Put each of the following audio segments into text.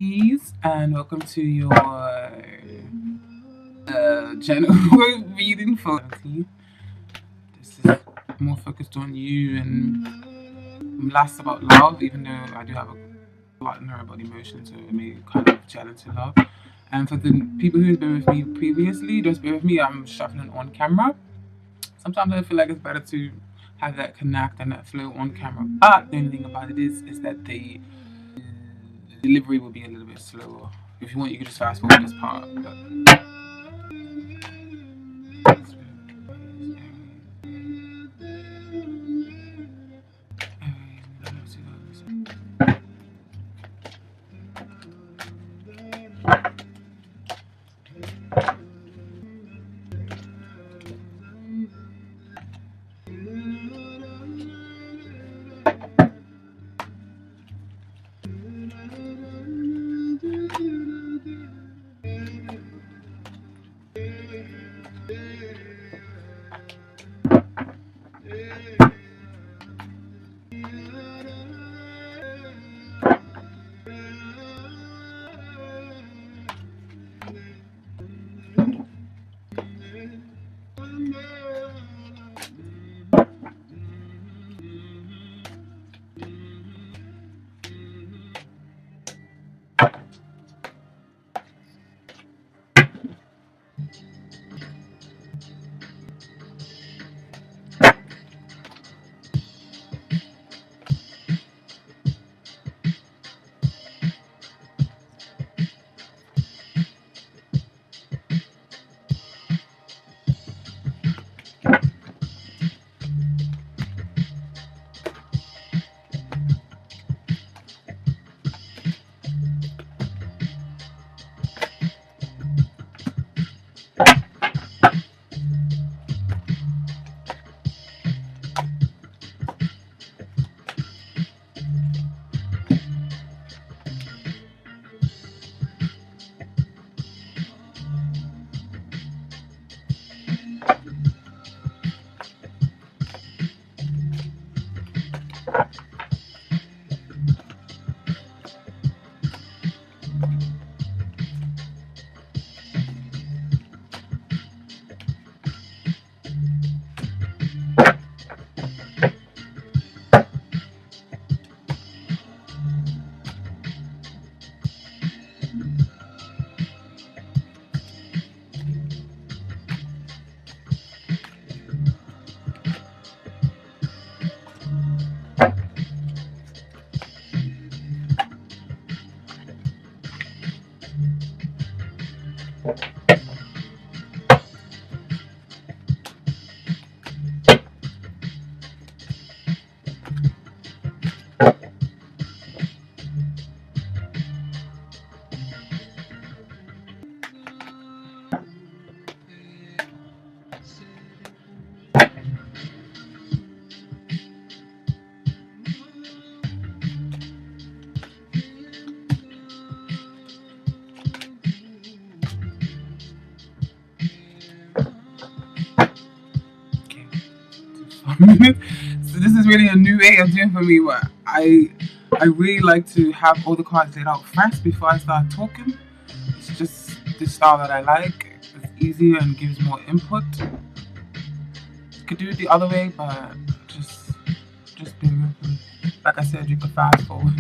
Aries, and welcome to your general reading for this is more focused on you and less about love, even though I do have a lot in her about emotions, so it may kind of gel into love. And for the people who've been with me previously, just bear with me, I'm shuffling on camera. Sometimes I feel like it's better to have that connect and that flow on camera. But the only thing about it is that the delivery will be a little bit slower. If you want, you can just fast forward this part. But so this is really a new way of doing for me. What I really like to have all the cards laid out first before I start talking. It's just the style that I like. It's easier and gives more input. You could do it the other way, but just bear with me. Like I said, you could fast forward.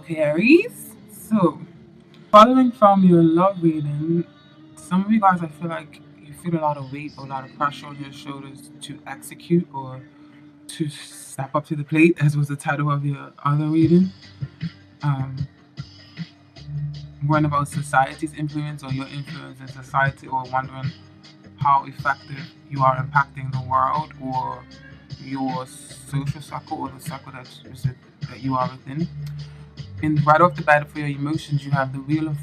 Okay, Aries. So, following from your love reading, some of you guys, I feel like you feel a lot of weight or a lot of pressure on your shoulders to execute or to step up to the plate, as was the title of your other reading. Worrying about society's influence or your influence in society, or wondering how effective you are impacting the world or your social circle or the circle that you are within. And right off the bat, for your emotions, you have the wheel of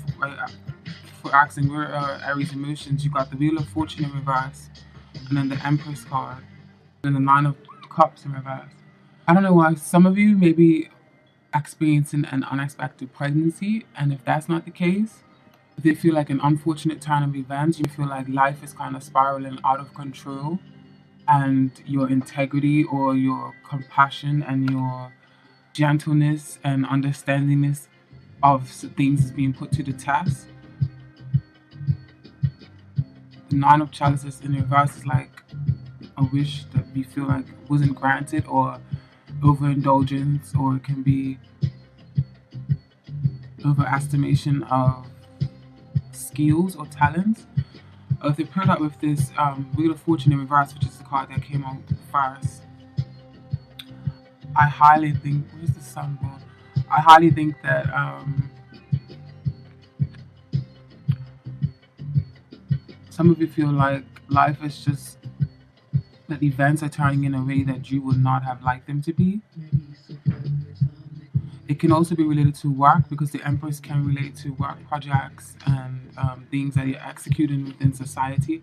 for asking where are Aries emotions. You got the wheel of fortune in reverse, and then the Empress card, and the Nine of Cups in reverse. I don't know why some of you may be experiencing an unexpected pregnancy, and if that's not the case, if they feel like an unfortunate turn of events, you feel like life is kind of spiraling out of control, and your integrity or your compassion and your gentleness and understandingness of things is being put to the test. The Nine of Chalices in reverse is like a wish that you feel like wasn't granted, or overindulgence, or it can be overestimation of skills or talents. If they paired up with this Wheel of Fortune in reverse, which is the card that came out first, I highly think, where's the sun born? I highly think that some of you feel like life is just, that events are turning in a way that you would not have liked them to be. It can also be related to work, because the Empress can relate to work projects and things that you're executing within society.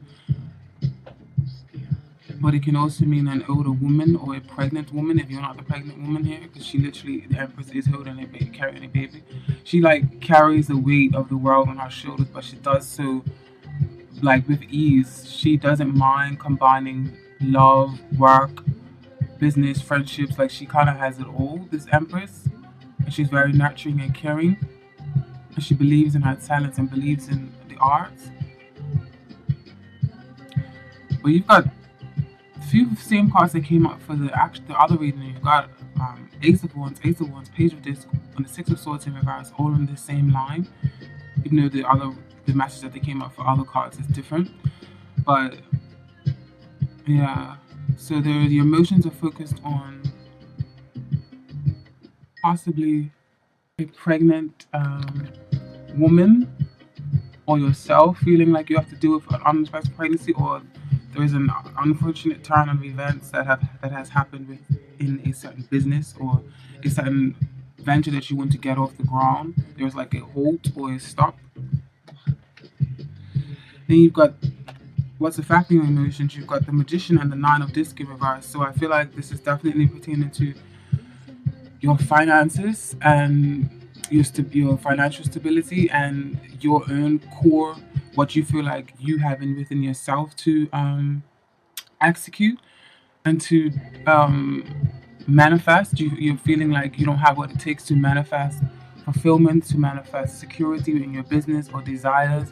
But it can also mean an older woman or a pregnant woman, if you're not the pregnant woman here, because she literally, the Empress is holding a baby, carrying a baby. She like carries the weight of the world on her shoulders, but she does so like with ease. She doesn't mind combining love, work, business, friendships. Like she kind of has it all, this Empress. And she's very nurturing and caring. And she believes in her talents and believes in the arts. But you've got a few same cards that came up for the other reading. You've got Ace of Wands, Page of Discs, and the Six of Swords in reverse, all in the same line. Even though the message that they came up for other cards is different. But yeah, so the emotions are focused on possibly a pregnant woman, or yourself feeling like you have to deal with an unexpected pregnancy, or there is an unfortunate turn of events that has happened within a certain business or a certain venture that you want to get off the ground. There's like a halt or a stop. Then you've got what's affecting your emotions. You've got the Magician and the Nine of Discs in reverse. So I feel like this is definitely pertaining to your finances and your financial stability and your own core, what you feel like you have within yourself to execute and to manifest. You're feeling like you don't have what it takes to manifest fulfillment, to manifest security in your business or desires,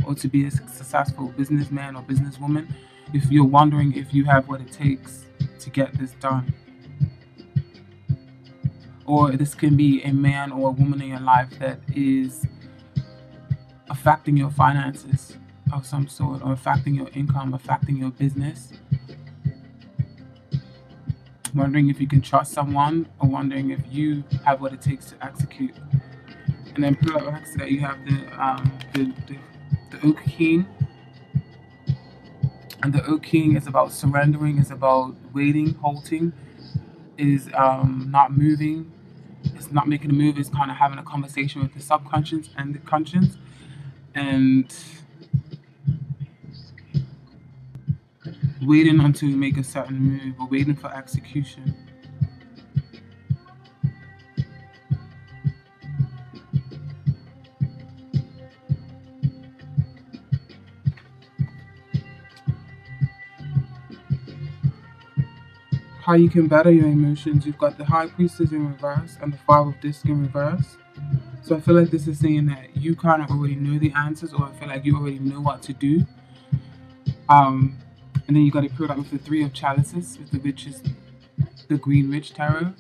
or to be a successful businessman or businesswoman. If you're wondering if you have what it takes to get this done. Or this can be a man or a woman in your life that is affecting your finances of some sort, or affecting your income, affecting your business. Wondering if you can trust someone, or wondering if you have what it takes to execute. And then next to that you have the Oak King. And the Oak King is about surrendering, is about waiting, halting, is not moving. It's not making a move. It's kind of having a conversation with the subconscious and the conscious, and waiting until you make a certain move, or waiting for execution. How you can better your emotions. You've got the High Priestess in reverse and the Five of Discs in reverse. So I feel like this is saying that you kind of already know the answers, or I feel like you already know what to do. And then you got to put up with the Three of Chalices, with the Witches, the Green Witch Tarot.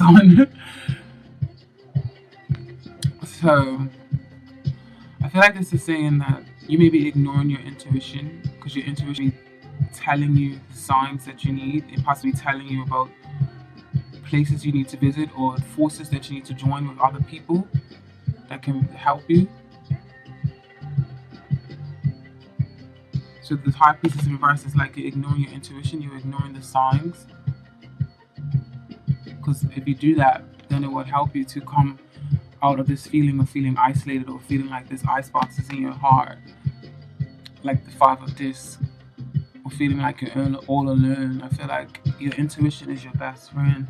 sun. So I feel like this is saying that you may be ignoring your intuition, because your intuition is telling you the signs that you need. It possibly telling you about places you need to visit or forces that you need to join with other people that can help you. So the High Priestess in reverse is like you're ignoring your intuition, you're ignoring the signs. Because if you do that, then it will help you to come out of this feeling of feeling isolated or feeling like this icebox is in your heart, like the Five of Discs, or feeling like you're all alone. I feel like your intuition is your best friend.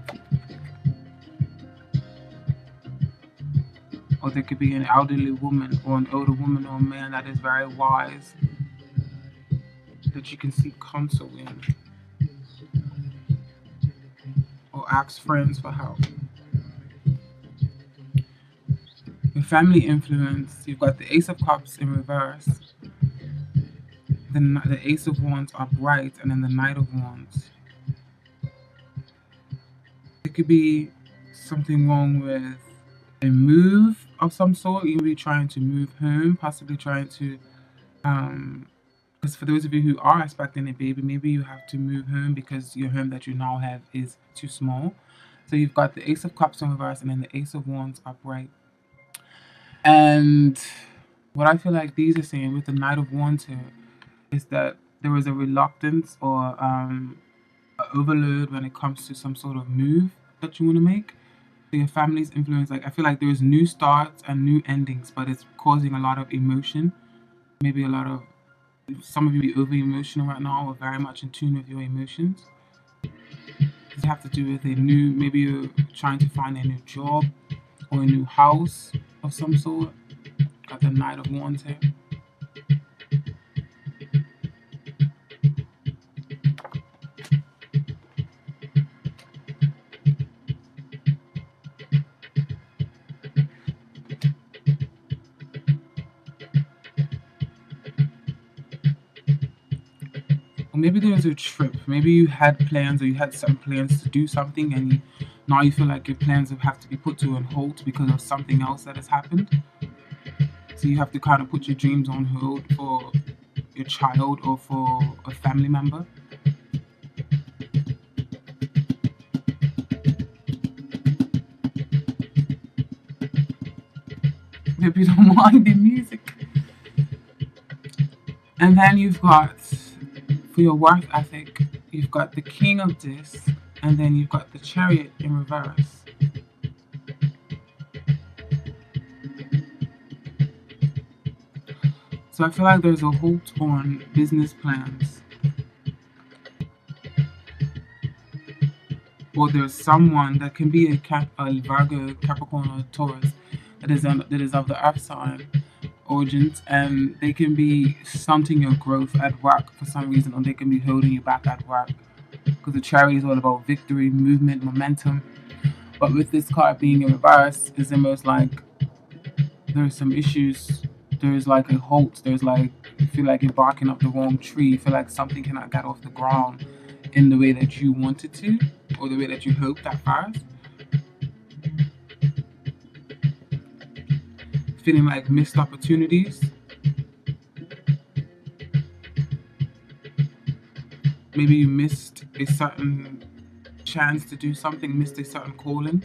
Or there could be an elderly woman or an older woman or a man that is very wise that you can seek counsel in, or ask friends for help. Your family influence, you've got the Ace of Cups in reverse, then the Ace of Wands upright, and then the Knight of Wands. It could be something wrong with a move of some sort. You may be trying to move home, possibly trying to because for those of you who are expecting a baby, maybe you have to move home because your home that you now have is too small. So you've got the Ace of Cups in reverse and then the Ace of Wands upright. And what I feel like these are saying with the Knight of Wands here is that there is a reluctance or an overload when it comes to some sort of move that you want to make. So your family's influence, like I feel like there's new starts and new endings, but it's causing a lot of emotion. Maybe a lot of, some of you be over emotional right now or very much in tune with your emotions. Does it have to do with a new, maybe you're trying to find a new job or a new house of some sort. Got the Knight of Wands here. Or maybe there was a trip. Maybe you had plans or you had some plans to do something and now you feel like your plans have to be put to a halt because of something else that has happened. So you have to kind of put your dreams on hold for your child or for a family member. Maybe you don't mind the music. And then you've got, for your work ethic, you've got the King of Discs, and then you've got the Chariot in reverse. So I feel like there's a halt on business plans. Or there's someone that can be a Virgo, Capricorn, or Taurus that is of the earth sign origins, and they can be stunting your growth at work for some reason, or they can be holding you back at work. Because the Chariot is all about victory, movement, momentum. But with this card being in reverse, it's almost like there's some issues. There's like a halt. There's like, you feel like you're barking up the wrong tree. You feel like something cannot get off the ground in the way that you wanted to, or the way that you hoped at first. Feeling like missed opportunities. Maybe you missed a certain chance to do something, missed a certain calling.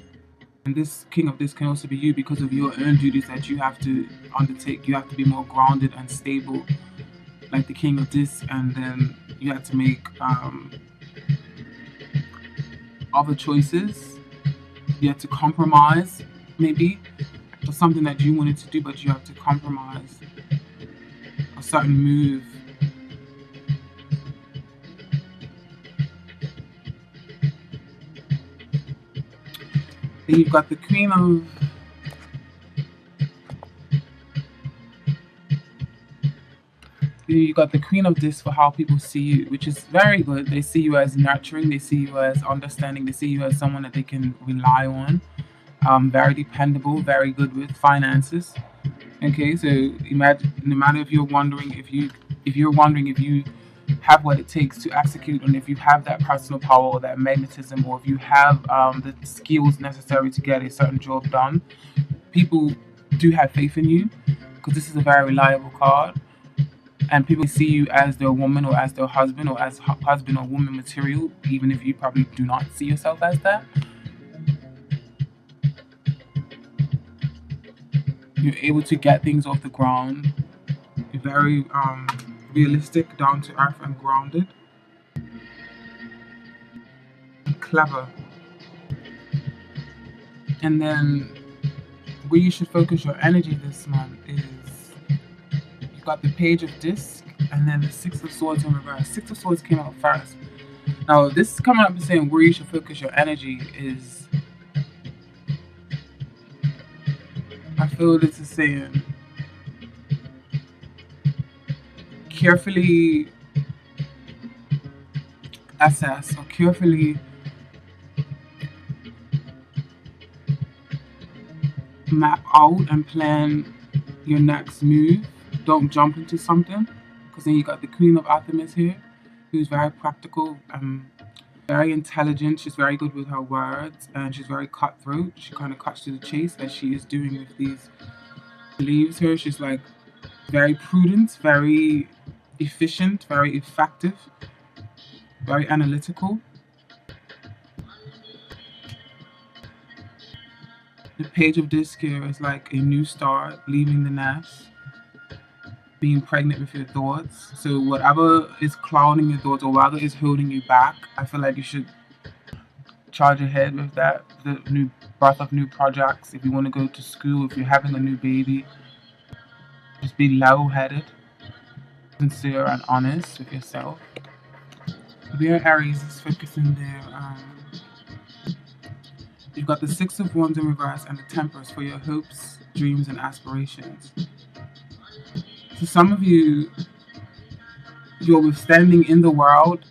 And this King of This can also be you because of your own duties that you have to undertake. You have to be more grounded and stable, like the King of This, and then you have to make other choices. You have to compromise, maybe, for something that you wanted to do, but you have to compromise a certain move. Then you've got the Queen of... You got the Queen of This for how people see you, which is very good. They see you as nurturing, they see you as understanding, they see you as someone that they can rely on. Very dependable, very good with finances. Okay, so imagine, no matter if you're wondering if you have what it takes to execute, and if you have that personal power or that magnetism, or if you have the skills necessary to get a certain job done, people do have faith in you, because this is a very reliable card, and people see you as their woman or as their husband or as husband or woman material, even if you probably do not see yourself as that. You're able to get things off the ground. You're very realistic, down to earth, and grounded, and clever. And then where you should focus your energy this month is, you got the Page of Disc and then the Six of Swords in reverse. Six of Swords came out first. Now this is coming up and saying where you should focus your energy is, I feel this is saying carefully assess or carefully map out and plan your next move. Don't jump into something, because then you got the Queen of Artemis here, who's very practical, very intelligent. She's very good with her words, and she's very cutthroat. She kind of cuts to the chase, as she is doing with these leaves here. She's like very prudent, very efficient, very effective, very analytical. The Page of Disc here is like a new start, leaving the nest, being pregnant with your thoughts. So whatever is clouding your thoughts or whatever is holding you back, I feel like you should charge ahead with that. The new birth of new projects. If you want to go to school, if you're having a new baby, just be level-headed, sincere, and honest with yourself. Where Aries is focusing there, you've got the Six of Wands in reverse and the Temperance for your hopes, dreams, and aspirations. So some of you, you're withstanding in the world.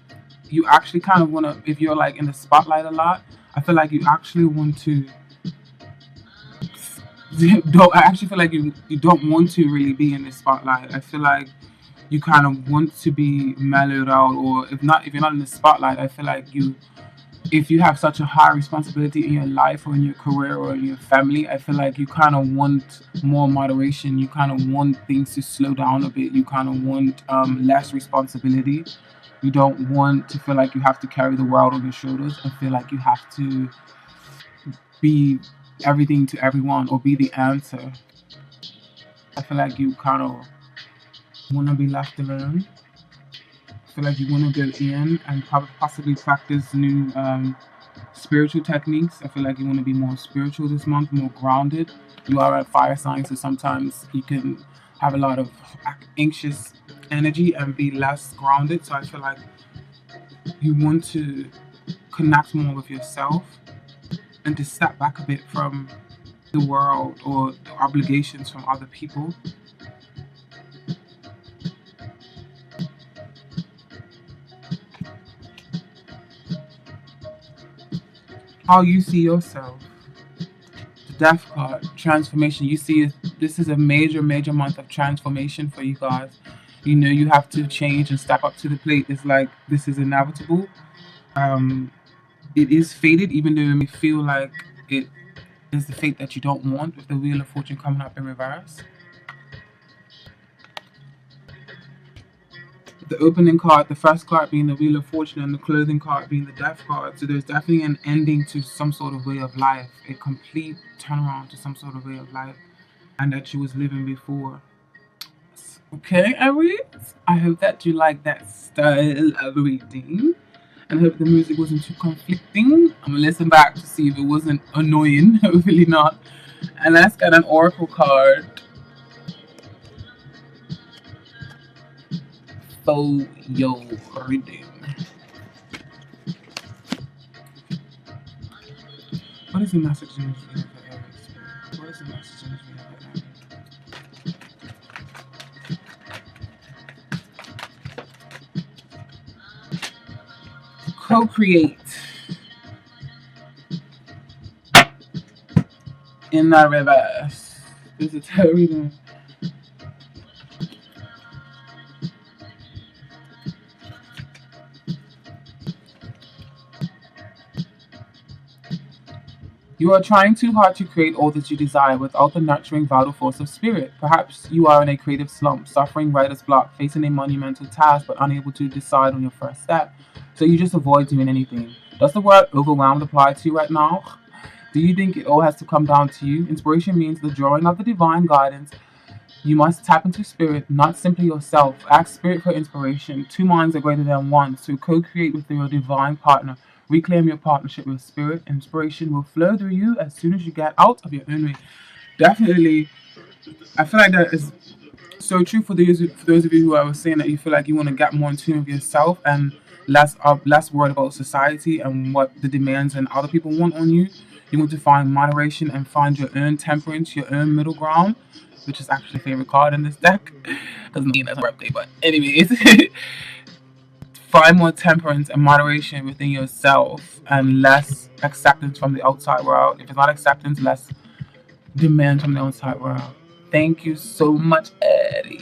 You actually kind of want to, if you're like in the spotlight a lot, I feel like you actually want to, I actually feel like you don't want to really be in the spotlight. I feel like you kind of want to be mellowed out, or if you're not in the spotlight, I feel like if you have such a high responsibility in your life or in your career or in your family, I feel like you kind of want more moderation. You kind of want things to slow down a bit. You kind of want less responsibility. You don't want to feel like you have to carry the world on your shoulders and feel like you have to be everything to everyone or be the answer. I feel like you kind of want to be left alone. I feel like you want to go in and possibly practice new spiritual techniques. I feel like you want to be more spiritual this month, more grounded. You are a fire sign, so sometimes you can have a lot of anxious energy and be less grounded. So I feel like you want to connect more with yourself and to step back a bit from the world or the obligations from other people. How you see yourself. The Death card, transformation. You see this is a major month of transformation for you guys. You know you have to change and step up to the plate. It's like this is inevitable. It is fated, even though it may feel like it is the fate that you don't want, with the Wheel of Fortune coming up in reverse. The opening card, the first card being the Wheel of Fortune, and the closing card being the Death card. So there's definitely an ending to some sort of way of life, a complete turnaround to some sort of way of life, and that you was living before. Okay, Aries, I hope that you like that style of reading, and I hope the music wasn't too conflicting. I'm gonna listen back to see if it wasn't annoying. Hopefully not. And let's get an oracle card for your reading. What is the message in this video for Aries? What is the message in this video for Aries? Co-create in the reverse. This is her reading. You are trying too hard to create all that you desire without the nurturing vital force of spirit. Perhaps you are in a creative slump, suffering writer's block, facing a monumental task but unable to decide on your first step. So you just avoid doing anything. Does the word overwhelmed apply to you right now? Do you think it all has to come down to you? Inspiration means the drawing of the divine guidance. You must tap into spirit, not simply yourself. Ask spirit for inspiration. Two minds are greater than one, so co-create with your divine partner. Reclaim your partnership with spirit. Inspiration will flow through you as soon as you get out of your own way. Definitely, I feel like that is so true for those of you who are saying that you feel like you want to get more in tune with yourself and less worried about society and what the demands and other people want on you. You want to find moderation and find your own temperance, your own middle ground, which is actually a favorite card in this deck. Doesn't mean that's my birthday, but anyways. Find more temperance and moderation within yourself and less acceptance from the outside world. If it's not acceptance, less demand from the outside world. Thank you so much, Eddie.